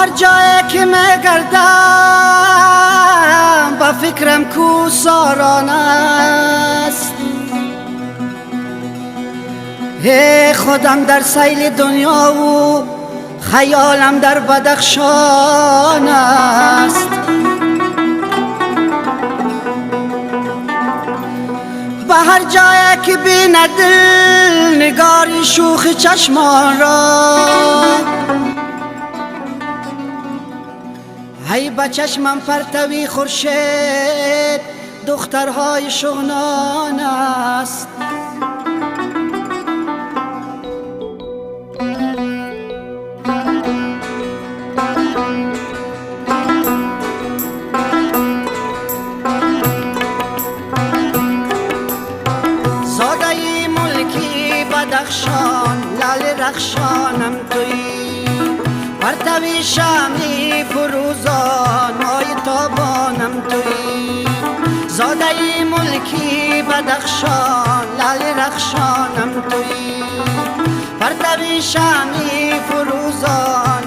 هر جایی که میگردم با فکرم کوساران است. ای خودم در سیل دنیا و خیالم در بدخشان است. به هر جایی که بیند دل نگاری شوخ چشمان را، ای به چشمم پرتوی خورشید دخترهای شغنان است. زاده ملکی بدخشان لال رخشانم تویی، پرتوی شمی فروزان مای تابانم تویی. زاده ملکی بدخشان لال رخشانم تویی، پرتوی شمی فروزان